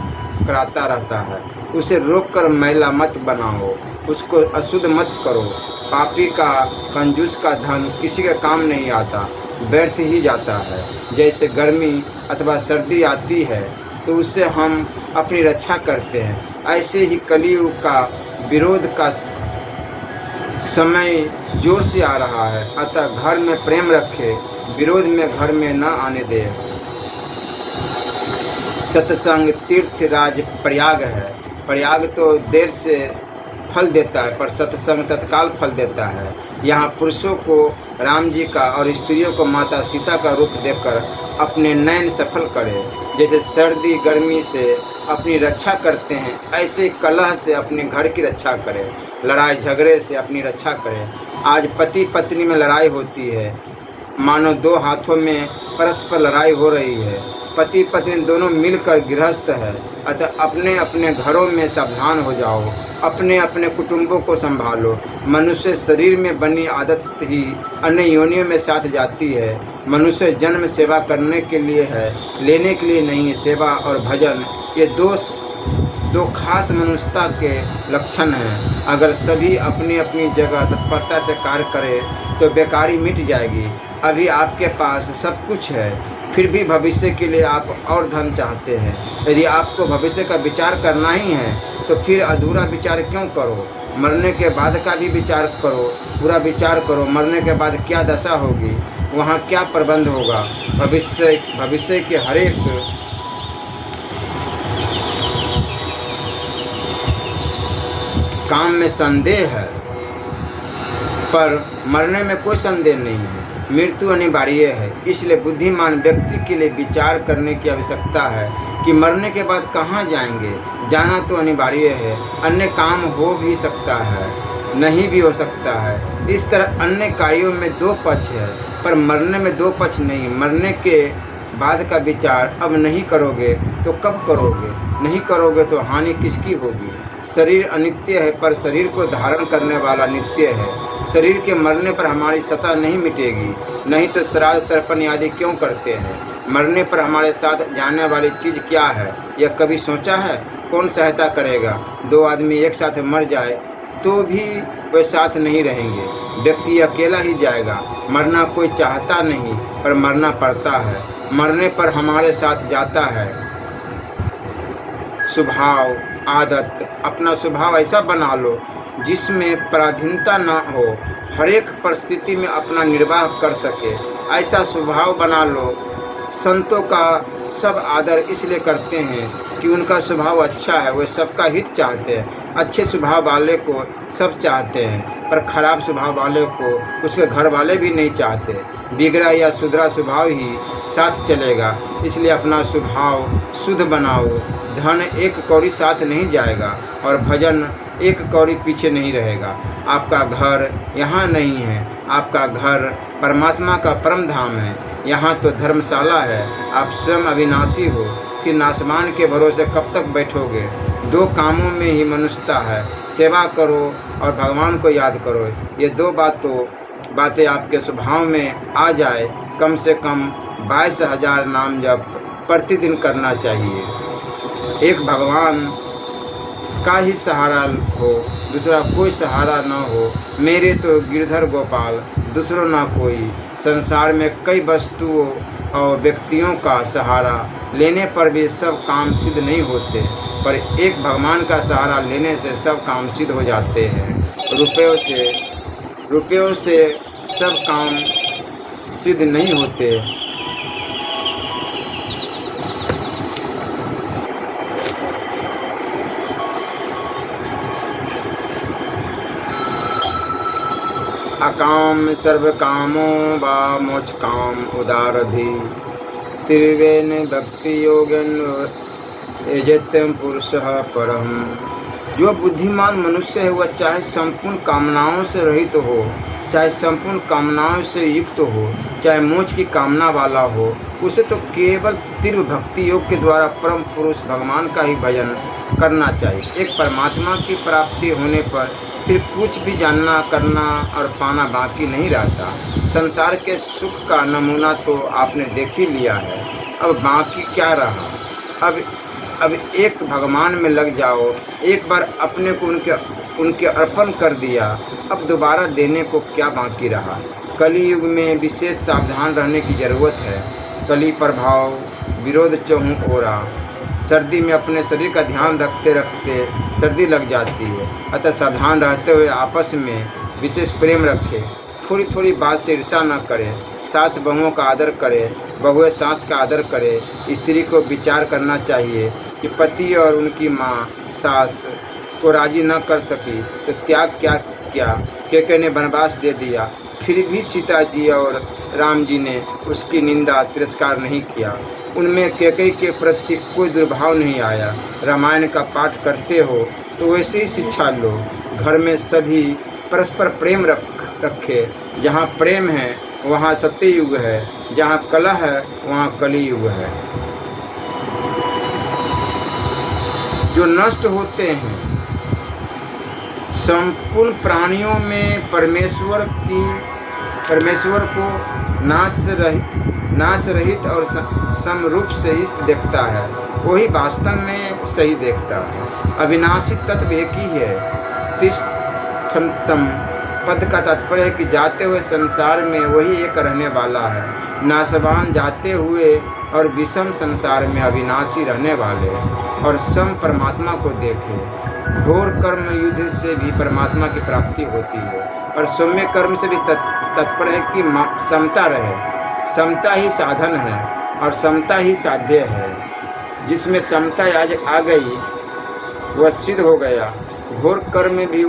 कराता रहता है। उसे रोक कर मैला मत बनाओ, उसको अशुद्ध मत करो। पापी का, कंजूस का धन किसी का काम नहीं आता, व्यर्थ ही जाता है। जैसे गर्मी अथवा सर्दी आती है तो उससे हम अपनी रक्षा करते हैं, ऐसे ही कलियुग का विरोध का समय जोर से आ रहा है। अतः घर में प्रेम रखे, विरोध में घर में न आने दे। सत्संग तीर्थ राज प्रयाग है। प्रयाग तो देर से फल देता है, पर सत्संग तत्काल फल देता है। यहाँ पुरुषों को राम जी का और स्त्रियों को माता सीता का रूप देकर अपने नयन सफल करे। जैसे सर्दी गर्मी से अपनी रक्षा करते हैं, ऐसे कलह से अपने घर की रक्षा करें, लड़ाई झगड़े से अपनी रक्षा करें। आज पति पत्नी में लड़ाई होती है, मानो दो हाथों में परस्पर लड़ाई हो रही है। पति पत्नी दोनों मिलकर गृहस्थ है, अतः अपने अपने घरों में सावधान हो जाओ, अपने अपने कुटुंबों को संभालो। मनुष्य शरीर में बनी आदत ही अन्य योनियों में साथ जाती है। मनुष्य जन्म सेवा करने के लिए है, लेने के लिए नहीं। सेवा और भजन ये दो खास मनुष्यता के लक्षण हैं। अगर सभी अपनी अपनी जगह तत्परता से कार्य करें तो बेकारी मिट जाएगी। अभी आपके पास सब कुछ है, फिर भी भविष्य के लिए आप और धन चाहते हैं। यदि आपको भविष्य का विचार करना ही है तो फिर अधूरा विचार क्यों करो? मरने के बाद का भी विचार करो, पूरा विचार करो। मरने के बाद क्या दशा होगी, वहाँ क्या प्रबंध होगा। भविष्य के हर एक काम में संदेह है, पर मरने में कोई संदेह नहीं है। मृत्यु अनिवार्य है, इसलिए बुद्धिमान व्यक्ति के लिए विचार करने की आवश्यकता है कि मरने के बाद कहाँ जाएंगे। जाना तो अनिवार्य है, अन्य काम हो भी सकता है, नहीं भी हो सकता है। इस तरह अन्य कार्यों में दो पक्ष है, पर मरने में दो पक्ष नहीं। मरने के बाद का विचार अब नहीं करोगे तो कब करोगे? नहीं करोगे तो हानि किसकी होगी? शरीर अनित्य है, पर शरीर को धारण करने वाला नित्य है। शरीर के मरने पर हमारी सत्ता नहीं मिटेगी, नहीं तो श्राद्ध तर्पण आदि क्यों करते हैं? मरने पर हमारे साथ जाने वाली चीज़ क्या है, यह कभी सोचा है? कौन सहायता करेगा? दो आदमी एक साथ मर जाए तो भी वे साथ नहीं रहेंगे, व्यक्ति अकेला ही जाएगा। मरना कोई चाहता नहीं, पर मरना पड़ता है। मरने पर हमारे साथ जाता है स्वभाव, आदत। अपना स्वभाव ऐसा बना लो जिसमें पराधीनता न हो, हर एक परिस्थिति में अपना निर्वाह कर सके, ऐसा स्वभाव बना लो। संतों का सब आदर इसलिए करते हैं कि उनका स्वभाव अच्छा है, वे सबका हित चाहते हैं। अच्छे स्वभाव वाले को सब चाहते हैं, पर खराब स्वभाव वाले को उसके घर वाले भी नहीं चाहते। बिगड़ा या सुधरा स्वभाव ही साथ चलेगा, इसलिए अपना स्वभाव शुद्ध बनाओ। धन एक कौड़ी साथ नहीं जाएगा और भजन एक कौड़ी पीछे नहीं रहेगा। आपका घर यहाँ नहीं है, आपका घर परमात्मा का परम धाम है। यहाँ तो धर्मशाला है। आप स्वयं अविनाशी हो, कि नासमान के भरोसे कब तक बैठोगे? दो कामों में ही मनुष्यता है, सेवा करो और भगवान को याद करो। ये दो बातें आपके स्वभाव में आ जाए, कम से कम 22,000 नाम जप प्रतिदिन करना चाहिए। एक भगवान का ही सहारा हो, दूसरा कोई सहारा न हो। मेरे तो गिरधर गोपाल, दूसरों ना कोई। संसार में कई वस्तुओं और व्यक्तियों का सहारा लेने पर भी सब काम सिद्ध नहीं होते, पर एक भगवान का सहारा लेने से सब काम सिद्ध हो जाते हैं। रुपयों से सब काम सिद्ध नहीं होते। अकाम सर्व कामो वा मोक्ष काम उदारधि त्रिवेन भक्ति योगन यजत्यम पुरुषः परम। जो बुद्धिमान मनुष्य है वह चाहे संपूर्ण कामनाओं से रहित हो, चाहे संपूर्ण कामनाओं से युक्त हो, चाहे मोक्ष की कामना वाला हो, उसे तो केवल तीव्र भक्ति योग के द्वारा परम पुरुष भगवान का ही भजन करना चाहिए। एक परमात्मा की प्राप्ति होने पर फिर कुछ भी जानना, करना और पाना बाकी नहीं रहता। संसार के सुख का नमूना तो आपने देख ही लिया है, अब बाकी क्या रहा? अब एक भगवान में लग जाओ। एक बार अपने को उनके अर्पण कर दिया, अब दोबारा देने को क्या बाकी रहा? कली युग में विशेष सावधान रहने की जरूरत है। कली प्रभाव विरोध चहुँ ओरा। सर्दी में अपने शरीर का ध्यान रखते रखते सर्दी लग जाती है, अतः सावधान रहते हुए आपस में विशेष प्रेम रखें। थोड़ी थोड़ी बात से ईर्ष्या न करें। सास बहुओं का आदर करे, बहुएं सास का आदर करे। स्त्री को विचार करना चाहिए कि पति और उनकी माँ सास को राजी न कर सकी तो त्याग क्या किया। केके ने वनवास दे दिया, फिर भी सीता जी और राम जी ने उसकी निंदा तिरस्कार नहीं किया। उनमें कैकेयी के प्रति कोई दुर्भाव नहीं आया। रामायण का पाठ करते हो तो वैसे ही शिक्षा लो। घर में सभी परस्पर प्रेम रखे। जहाँ प्रेम है वहाँ सत्ययुग है, जहाँ कलह है वहाँ कलियुग है। जो नष्ट होते हैं संपूर्ण प्राणियों में परमेश्वर को नाश रहित और समरूप से इष्ट देखता है, वही वास्तव में सही देखता है। अविनाशी तत्व एक ही है। तिष्ठन्तम् पद का तात्पर्य है कि जाते हुए संसार में वही एक रहने वाला है। नाशवान जाते हुए और विषम संसार में अविनाशी रहने वाले और सम परमात्मा को देखे। घोर कर्म युद्ध से भी परमात्मा की प्राप्ति होती है और सौम्य कर्म से भी तात्पर्य है कि समता रहे। समता ही साधन है और समता ही साध्य है। जिसमें समता आज आ गई वह सिद्ध हो गया। घोर कर्म में भी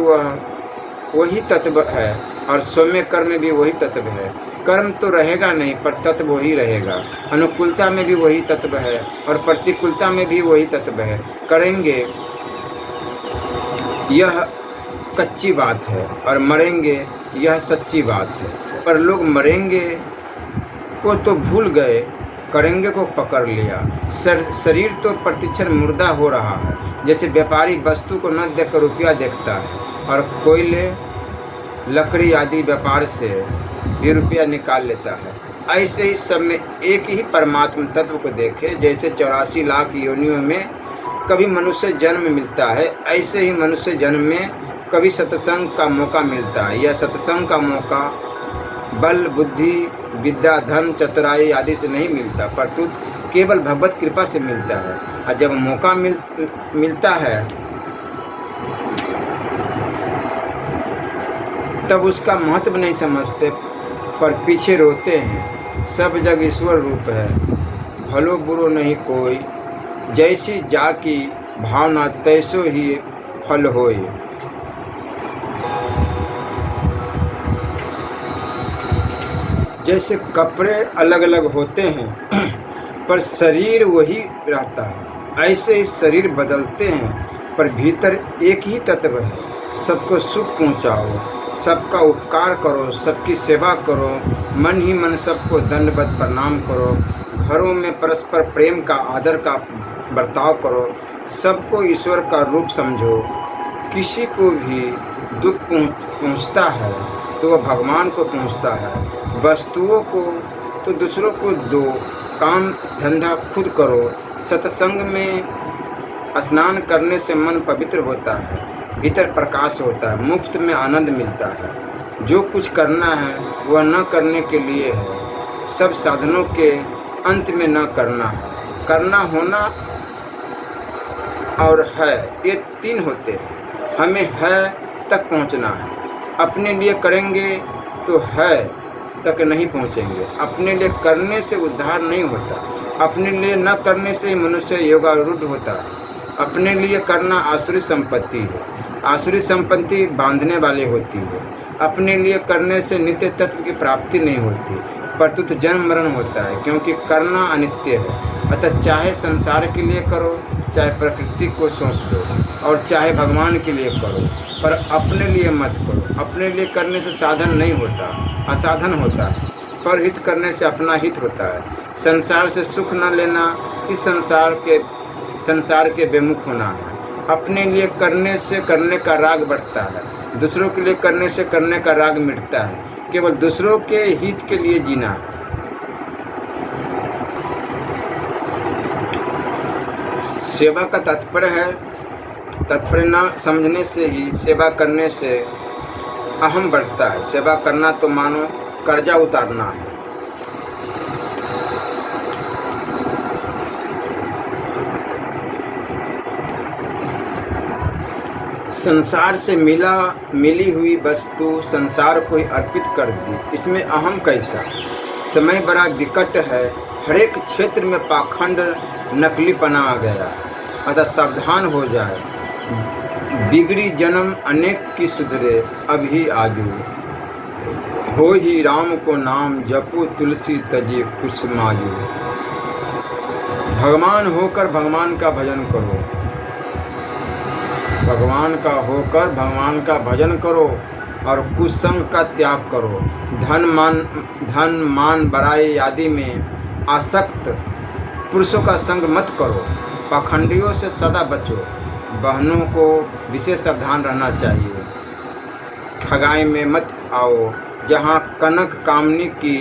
वही तत्व है और सौम्य कर्म में भी वही तत्व है। कर्म तो रहेगा नहीं पर तत्व वही रहेगा। अनुकूलता में भी वही तत्व है और प्रतिकूलता में भी वही तत्व है। करेंगे यह कच्ची बात है और मरेंगे यह सच्ची बात है। पर लोग मरेंगे को तो भूल गए, करेंगे को पकड़ लिया। शरीर तो प्रतिक्षण मुर्दा हो रहा है। जैसे व्यापारी वस्तु को न देखकर रुपया देखता है और कोयले लकड़ी आदि व्यापार से भी रुपया निकाल लेता है, ऐसे ही सब में एक ही परमात्मा तत्व को देखे। जैसे 84 लाख योनियों में कभी मनुष्य जन्म मिलता है, ऐसे ही मनुष्य जन्म में कभी सत्संग का मौका मिलता है। यह सत्संग का मौका बल बुद्धि विद्या धन चतुराई आदि से नहीं मिलता, परंतु केवल भगवत कृपा से मिलता है। और जब मौका मिलता है तब उसका महत्व नहीं समझते, पर पीछे रोते हैं। सब जग ईश्वर रूप है, भलो बुरो नहीं कोई। जैसी जा की भावना तैसो ही फल होय। जैसे कपड़े अलग अलग होते हैं पर शरीर वही रहता है, ऐसे ही शरीर बदलते हैं पर भीतर एक ही तत्व है। सबको सुख पहुँचाओ, सबका उपकार करो, सबकी सेवा करो, मन ही मन सबको दंडवत प्रणाम करो। घरों में परस्पर प्रेम का आदर का बर्ताव करो, सबको ईश्वर का रूप समझो। किसी को भी दुख पहुँचता है तो वह भगवान को पहुँचता है। वस्तुओं को तो दूसरों को दो, काम धंधा खुद करो। सत्संग में स्नान करने से मन पवित्र होता है, भीतर प्रकाश होता है, मुफ्त में आनंद मिलता है। जो कुछ करना है वह न करने के लिए है। सब साधनों के अंत में न करना है। करना, होना और है, ये तीन होते हैं। हमें है तक पहुंचना है। अपने लिए करेंगे तो है तक नहीं पहुंचेंगे। अपने लिए करने से उद्धार नहीं होता, अपने लिए न करने से मनुष्य योगारूढ़ होता है। अपने लिए करना आसुरी संपत्ति है। आसुरी संपत्ति बांधने वाली होती है। अपने लिए करने से नित्य तत्व की प्राप्ति नहीं होती, परंतु जन्म मरण होता है, क्योंकि करना अनित्य है। अतः चाहे संसार के लिए करो, चाहे प्रकृति को सौंप दो और चाहे भगवान के लिए करो, पर अपने लिए मत करो। अपने लिए करने से साधन नहीं होता, असाधन होता है। पर हित करने से अपना हित होता है। संसार से सुख न लेना, इस संसार के बेमुख होना है। अपने लिए करने से करने का राग बढ़ता है, दूसरों के लिए करने से करने का राग मिटता है। केवल दूसरों के हित के लिए जीना है। सेवा का तात्पर्य न समझने से ही सेवा करने से अहम बढ़ता है। सेवा करना तो मानो कर्जा उतारना है। संसार से मिली हुई वस्तु संसार को ही अर्पित कर दी, इसमें अहम कैसा। समय बड़ा विकट है, हरेक क्षेत्र में पाखंड नकलीपना आ गया, अतः सावधान हो जाए। बिगड़ी जन्म अनेक की सुधरे अभी आजू। हो ही राम को नाम जपो तुलसी तजे कुछ माजो। भगवान होकर भगवान का भजन करो, भगवान का होकर भगवान का भजन करो और कुसंग का त्याग करो। धन मान बड़ाई आदि में आसक्त पुरुषों का संग मत करो। पाखंडियों से सदा बचो। बहनों को विशेष सावधान रहना चाहिए। ठगाई में मत आओ। जहाँ कनक कामनी की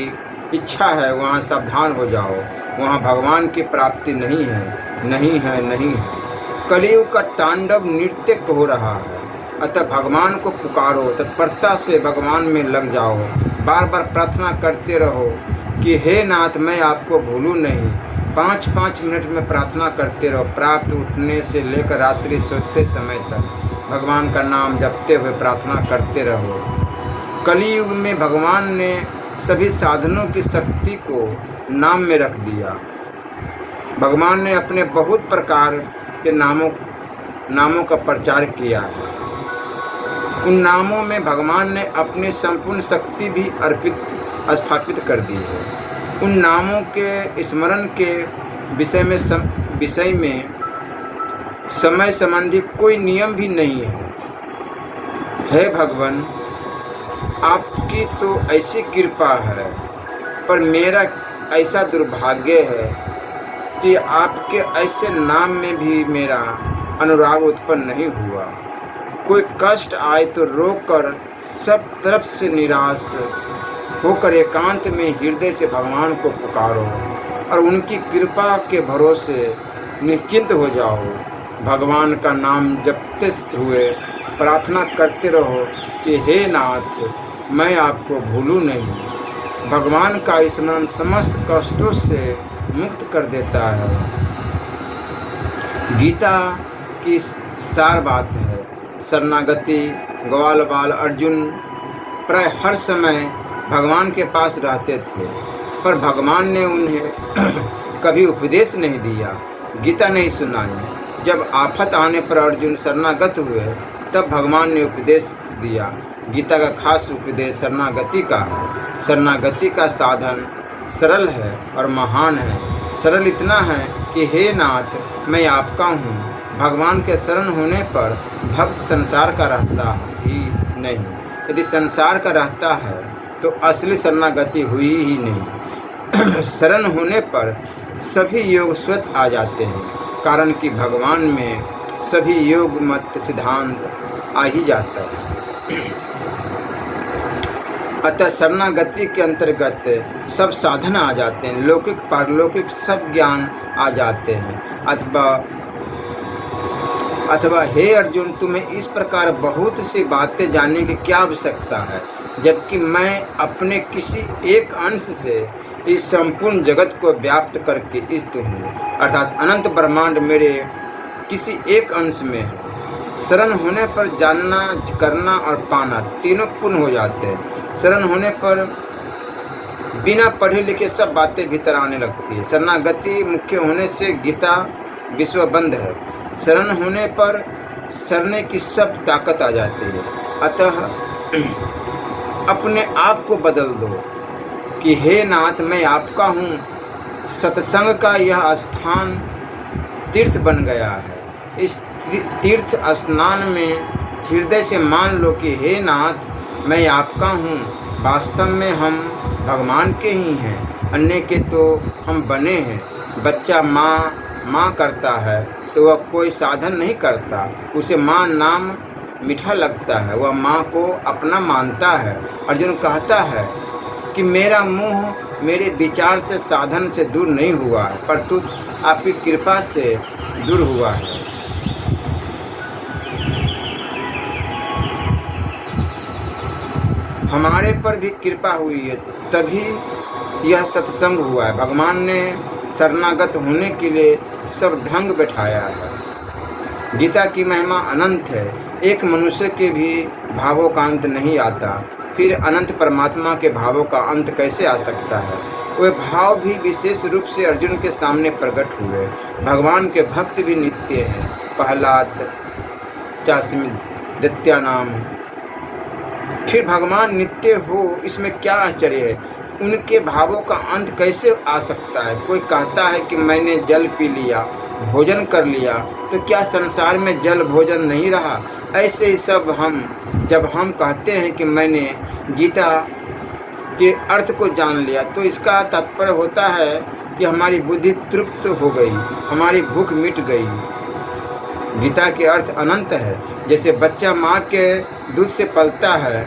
इच्छा है वहाँ सावधान हो जाओ, वहाँ भगवान की प्राप्ति नहीं है, नहीं है, नहीं है। कलयुग का तांडव नृत्य हो रहा है, अतः भगवान को पुकारो, तत्परता से भगवान में लग जाओ। बार बार प्रार्थना करते रहो कि हे नाथ मैं आपको भूलूं नहीं। 5-5 मिनट में प्रार्थना करते रहो। प्राप्त उठने से लेकर रात्रि सोते समय तक भगवान का नाम जपते हुए प्रार्थना करते रहो। कलयुग में भगवान ने सभी साधनों की शक्ति को नाम में रख दिया। भगवान ने अपने बहुत प्रकार के नामों का प्रचार किया है। उन नामों में भगवान ने अपनी संपूर्ण शक्ति भी स्थापित कर दी है। उन नामों के स्मरण के विषय में समय संबंधी कोई नियम भी नहीं है। हे भगवान, आपकी तो ऐसी कृपा है, पर मेरा ऐसा दुर्भाग्य है कि आपके ऐसे नाम में भी मेरा अनुराग उत्पन्न नहीं हुआ। कोई कष्ट आए तो रोकर सब तरफ से निराश होकर एकांत में हृदय से भगवान को पुकारो और उनकी कृपा के भरोसे निश्चिंत हो जाओ। भगवान का नाम जपते हुए प्रार्थना करते रहो कि हे नाथ मैं आपको भूलूं नहीं। भगवान का स्मरण समस्त कष्टों से मुक्त कर देता है। गीता की सार बात है। शरणागति ग्वाल बाल अर्जुन प्राय हर समय भगवान के पास रहते थे, पर भगवान ने उन्हें कभी उपदेश नहीं दिया, गीता नहीं सुनाई। जब आफत आने पर अर्जुन शरणागत हुए तब भगवान ने उपदेश दिया। गीता का खास उपदेश शरणागति का है। शरणागति का साधन सरल है और महान है। सरल इतना है कि हे नाथ मैं आपका हूँ। भगवान के शरण होने पर भक्त संसार का रहता ही नहीं। यदि संसार का रहता है तो असली शरणागति हुई ही नहीं। शरण होने पर सभी योग स्वतः आ जाते हैं, कारण कि भगवान में सभी योग मत सिद्धांत आ ही जाता है। अतः शरणागति के अंतर्गत सब साधन आ जाते हैं, लौकिक पारलौकिक सब ज्ञान आ जाते हैं। अथवा हे अर्जुन, तुम्हें इस प्रकार बहुत सी बातें जानने की क्या आवश्यकता है, जबकि मैं अपने किसी एक अंश से इस संपूर्ण जगत को व्याप्त करके स्थित हूँ, अर्थात अनंत ब्रह्मांड मेरे किसी एक अंश में है। शरण होने पर जानना, करना और पाना तीनों पूर्ण हो जाते हैं। शरण होने पर बिना पढ़े लिखे सब बातें भीतर आने लगती है। शरणागति मुख्य होने से गीता विश्व बंद है। शरण होने पर शरणे की सब ताकत आ जाती है। अतः अपने आप को बदल दो कि हे नाथ मैं आपका हूँ। सत्संग का यह स्थान तीर्थ बन गया है। इस तीर्थ स्नान में हृदय से मान लो कि हे नाथ मैं आपका हूँ। वास्तव में हम भगवान के ही हैं, अन्य के तो हम बने हैं। बच्चा माँ करता है तो वह कोई साधन नहीं करता, उसे माँ नाम मीठा लगता है, वह माँ को अपना मानता है। अर्जुन कहता है कि मेरा मुँह मेरे विचार से साधन से दूर नहीं हुआ है, परंतु आपकी कृपा से दूर हुआ है। हमारे पर भी कृपा हुई है, तभी यह सत्संग हुआ है। भगवान ने शरणागत होने के लिए सब ढंग बैठाया है। गीता की महिमा अनंत है। एक मनुष्य के भी भावों का अंत नहीं आता, फिर अनंत परमात्मा के भावों का अंत कैसे आ सकता है। वे भाव भी विशेष रूप से अर्जुन के सामने प्रकट हुए। भगवान के भक्त भी नित्य हैं। प्रहलाद, चास्मिन, दैत्यानाम, फिर भगवान नित्य हो, इसमें क्या आश्चर्य है? उनके भावों का अंत कैसे आ सकता है? कोई कहता है कि मैंने जल पी लिया, भोजन कर लिया, तो क्या संसार में जल भोजन नहीं रहा? ऐसे ही सब जब हम कहते हैं कि मैंने गीता के अर्थ को जान लिया, तो इसका तात्पर्य होता है कि हमारी बुद्धि तृप्त हो गई, हमारी भूख मिट गई। गीता के अर्थ अनंत है। जैसे बच्चा माँ के दूध से पलता है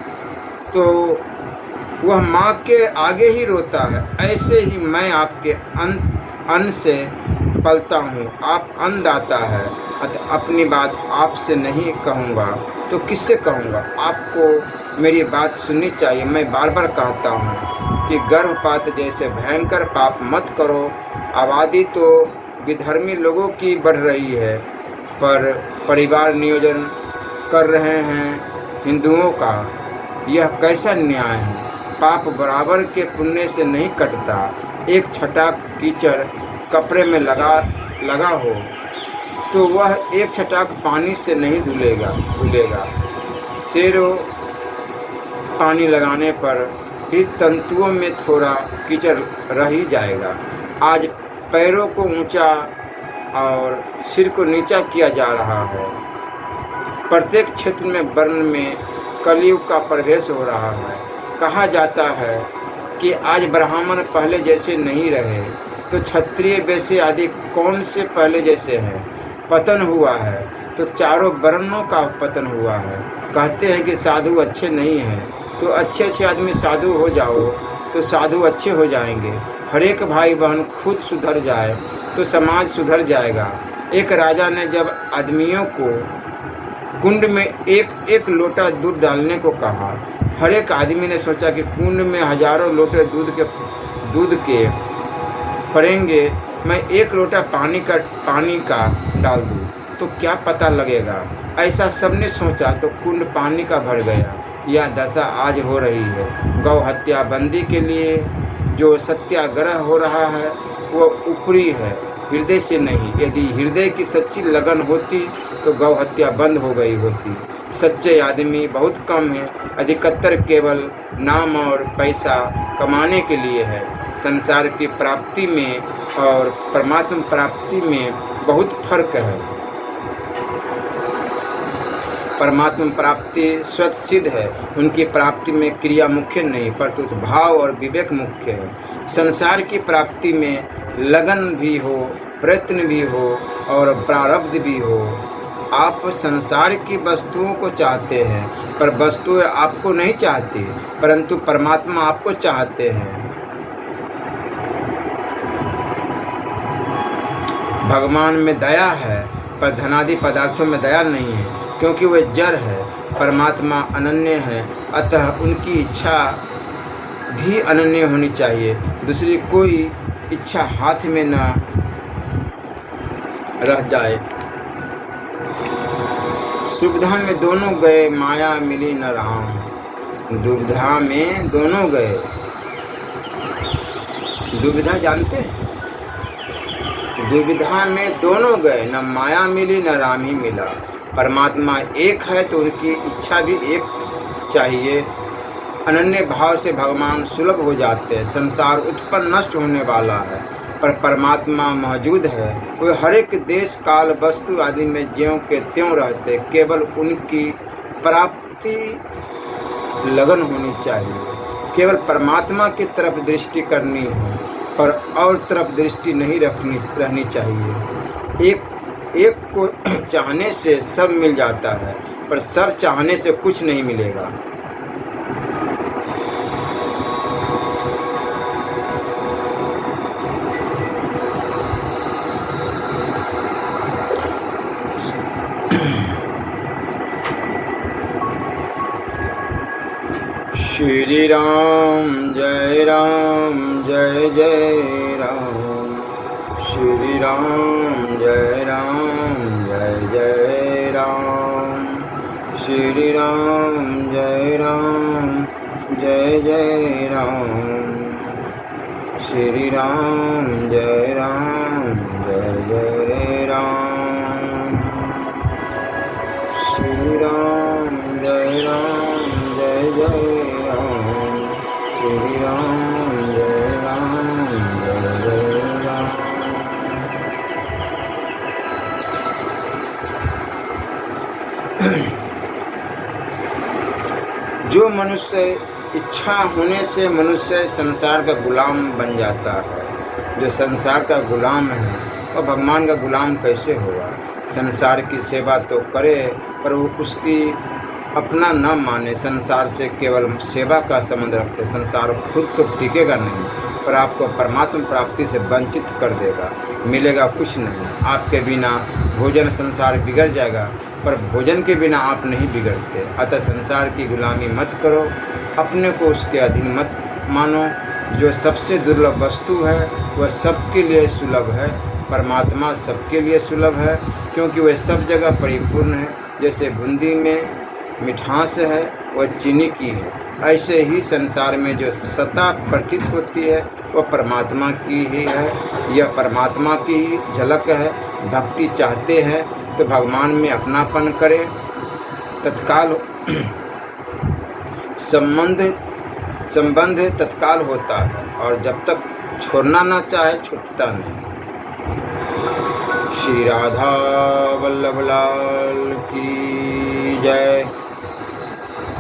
तो वह माँ के आगे ही रोता है, ऐसे ही मैं आपके अन्न से पलता हूँ, आप अन्नदाता है। अतः अपनी बात आपसे नहीं कहूँगा तो किससे कहूँगा? आपको मेरी बात सुननी चाहिए। मैं बार बार कहता हूँ कि गर्भपात जैसे भयंकर पाप मत करो। आबादी तो विधर्मी लोगों की बढ़ रही है, पर परिवार नियोजन कर रहे हैं हिंदुओं का। यह कैसा न्याय है? पाप बराबर के पुण्य से नहीं कटता। एक छटाक कीचड़ कपड़े में लगा हो तो वह एक छटाक पानी से नहीं धुलेगा। सेरों पानी लगाने पर भी तंतुओं में थोड़ा कीचड़ रह ही जाएगा। आज पैरों को ऊंचा और सिर को नीचा किया जा रहा है। प्रत्येक क्षेत्र में वर्ण में कलयुग का प्रवेश हो रहा है। कहा जाता है कि आज ब्राह्मण पहले जैसे नहीं रहे, तो क्षत्रिय वैश्य आदि कौन से पहले जैसे हैं? पतन हुआ है तो चारों वर्णों का पतन हुआ है। कहते हैं कि साधु अच्छे नहीं हैं, तो अच्छे आदमी साधु हो जाओ तो साधु अच्छे हो जाएंगे। हर एक भाई बहन खुद सुधर जाए तो समाज सुधर जाएगा। एक राजा ने जब आदमियों को कुंड में एक लोटा दूध डालने को कहा, हर एक आदमी ने सोचा कि कुंड में हजारों लोटे दूध के पड़ेंगे, मैं एक लोटा पानी का डाल दूँ तो क्या पता लगेगा। ऐसा सबने सोचा तो कुंड पानी का भर गया। यह दशा आज हो रही है। गौ हत्या बंदी के लिए जो सत्याग्रह हो रहा है वह ऊपरी है, हृदय से नहीं। यदि हृदय की सच्ची लगन होती तो गौ हत्या बंद हो गई होती। सच्चे आदमी बहुत कम हैं, अधिकतर केवल नाम और पैसा कमाने के लिए है। संसार की प्राप्ति में और परमात्मा प्राप्ति में बहुत फर्क है। परमात्मा प्राप्ति स्वतः सिद्ध है, उनकी प्राप्ति में क्रिया मुख्य नहीं परंतु भाव और विवेक मुख्य है। संसार की प्राप्ति में लगन भी हो, प्रयत्न भी हो और प्रारब्ध भी हो। आप संसार की वस्तुओं को चाहते हैं पर वस्तुएं आपको नहीं चाहती, परंतु परमात्मा आपको चाहते हैं। भगवान में दया है पर धनादि पदार्थों में दया नहीं है, क्योंकि वे जड़ है। परमात्मा अनन्य है, अतः उनकी इच्छा भी अनन्य होनी चाहिए। दूसरी कोई इच्छा हाथ में न रह जाए। सुविधा में दोनों गए, माया मिली न राम। दुविधा में दोनों गए। दुविधा जानते हैं? दुविधा में दोनों गए, न माया मिली न राम ही मिला। परमात्मा एक है तो उनकी इच्छा भी एक चाहिए। अनन्य भाव से भगवान सुलभ हो जाते हैं। संसार उत्पन्न नष्ट होने वाला है पर परमात्मा मौजूद है। वे हर एक देश काल वस्तु आदि में ज्यों के त्यों रहते। केवल उनकी प्राप्ति लगन होनी चाहिए। केवल परमात्मा की तरफ दृष्टि करनी हो पर और तरफ दृष्टि नहीं रहनी चाहिए। एक को चाहने से सब मिल जाता है पर सब चाहने से कुछ नहीं मिलेगा। श्री राम जय जय राम। श्री राम जय जय राम। श्री राम जय जय राम। श्री राम जय जय राम। श्री राम जय जय जय राम, श्री राम जय राम, जय जय राम। जो मनुष्य इच्छा होने से मनुष्य संसार का गुलाम बन जाता है, जो संसार का गुलाम है वह भगवान का गुलाम कैसे होगा। संसार की सेवा तो करे पर वो उसकी अपना न माने, संसार से केवल सेवा का संबंध रखे, संसार खुद तो टिकेगा नहीं पर आपको परमात्मा प्राप्ति से वंचित कर देगा, मिलेगा कुछ नहीं। आपके बिना भोजन संसार बिगड़ जाएगा पर भोजन के बिना आप नहीं बिगड़ते। अतः संसार की गुलामी मत करो, अपने को उसके अधीन मत मानो। जो सबसे दुर्लभ वस्तु है वह सबके लिए सुलभ है, परमात्मा सबके लिए सुलभ है क्योंकि वह सब जगह परिपूर्ण है। जैसे बूंदी में मिठास है वह चीनी की है, ऐसे ही संसार में जो सत्ता प्रतीत होती है वह परमात्मा की ही है। यह परमात्मा की ही झलक है। भक्ति चाहते हैं तो भगवान में अपनापन करें, तत्काल संबंध तत्काल होता है और जब तक छोड़ना ना चाहे छूटता नहीं। श्री राधा वल्लभ लाल की जय।